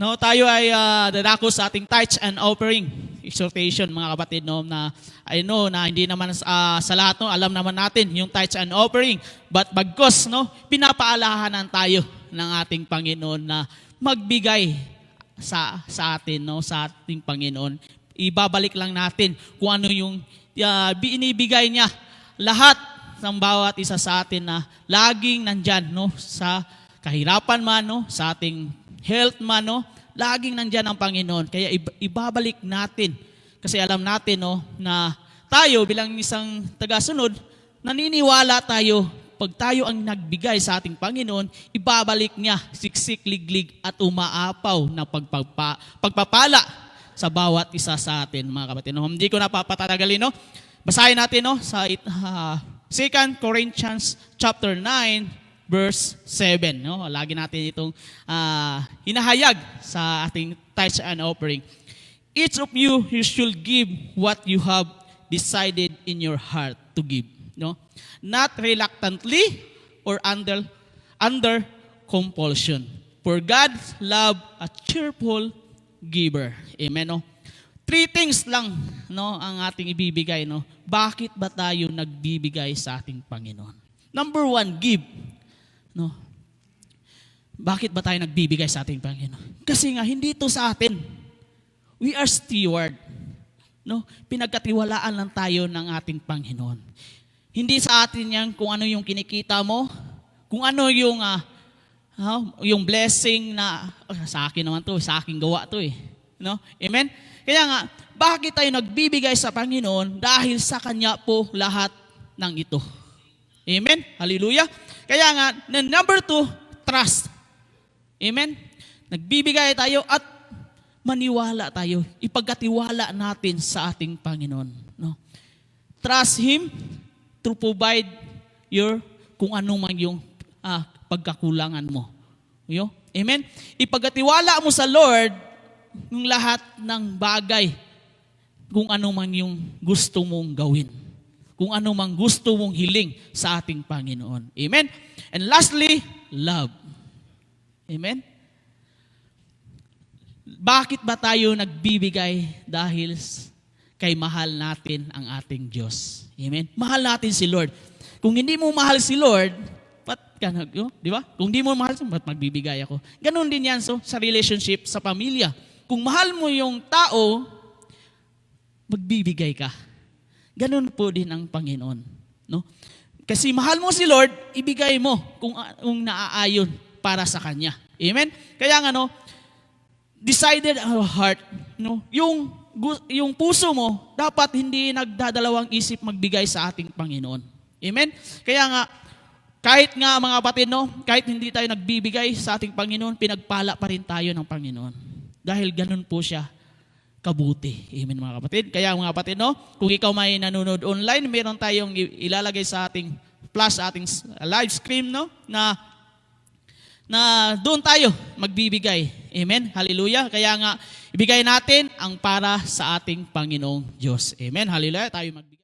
No, tayo ay dadako sa ating tithes and offering exhortation, mga kapatid, no, na I know na hindi naman sa lahat, no, alam naman natin yung tithes and offering, but bagkos, no, pinapaalahanan tayo ng ating Panginoon na magbigay sa atin, no, sa ating Panginoon. Ibabalik lang natin kung ano yung binibigay niya, lahat ng bawat isa sa atin na laging nandyan, no, sa kahirapan man, no, sa ating health man, no, laging nandyan ang Panginoon. Kaya ibabalik natin. Kasi alam natin, no, na tayo bilang isang tagasunod, naniniwala tayo, pag tayo ang nagbigay sa ating Panginoon, ibabalik niya siksik, liglig at umaapaw na pagpapala sa bawat isa sa atin, mga kapatid. No, hindi ko napapatatagalin, no. Basahin natin, no, sa 2 Corinthians chapter 9, verse 7. No? Lagi natin itong hinahayag sa ating tithes and offering. Each of you should give what you have decided in your heart to give. No? Not reluctantly or under compulsion. For God loves a cheerful giver. Amen. No? 3 things lang, no, ang ating ibibigay. No? Bakit ba tayo nagbibigay sa ating Panginoon? Number 1, give. No. Bakit ba tayo nagbibigay sa ating Panginoon? Kasi nga, hindi ito sa atin. We are steward. No? Pinagkatiwalaan lang tayo ng ating Panginoon. Hindi sa atin yan kung ano yung kinikita mo, kung ano yung blessing na, sa akin naman to, sa aking gawa to eh. No? Amen? Kaya nga, bakit tayo nagbibigay sa Panginoon? Dahil sa Kanya po lahat ng ito. Amen? Hallelujah? Kaya nga, number 2, trust. Amen? Nagbibigay tayo at maniwala tayo. Ipagkatiwala natin sa ating Panginoon. No? Trust Him to provide kung ano man yung pagkakulangan mo. Amen? Ipagkatiwala mo sa Lord yung lahat ng bagay kung ano man yung gusto mong gawin. Kung ano mang gusto mong hiling sa ating Panginoon. Amen? And lastly, love. Amen? Bakit ba tayo nagbibigay? Dahil kay mahal natin ang ating Diyos. Amen? Mahal natin si Lord. Kung hindi mo mahal si Lord, di ba? Kung hindi mo mahal, ba't magbibigay ako? Ganon din yan sa relationship, sa pamilya. Kung mahal mo yung tao, magbibigay ka. Ganun po din ang Panginoon. No? Kasi mahal mo si Lord, ibigay mo kung naaayon para sa Kanya. Amen? Kaya nga, no, decided our heart, no, yung puso mo, dapat hindi nagdadalawang isip magbigay sa ating Panginoon. Amen? Kaya nga, kahit nga mga kapatid, no, kahit hindi tayo nagbibigay sa ating Panginoon, pinagpala pa rin tayo ng Panginoon. Dahil ganun po siya kabuti. Amen, mga kapatid. Kaya mga kapatid, no, kung ikaw may nanonood online, meron tayong ilalagay sa ating ating live stream, no, na doon tayo magbibigay. Amen. Hallelujah. Kaya nga ibigay natin ang para sa ating Panginoong Diyos. Amen. Hallelujah. Tayo magbigay.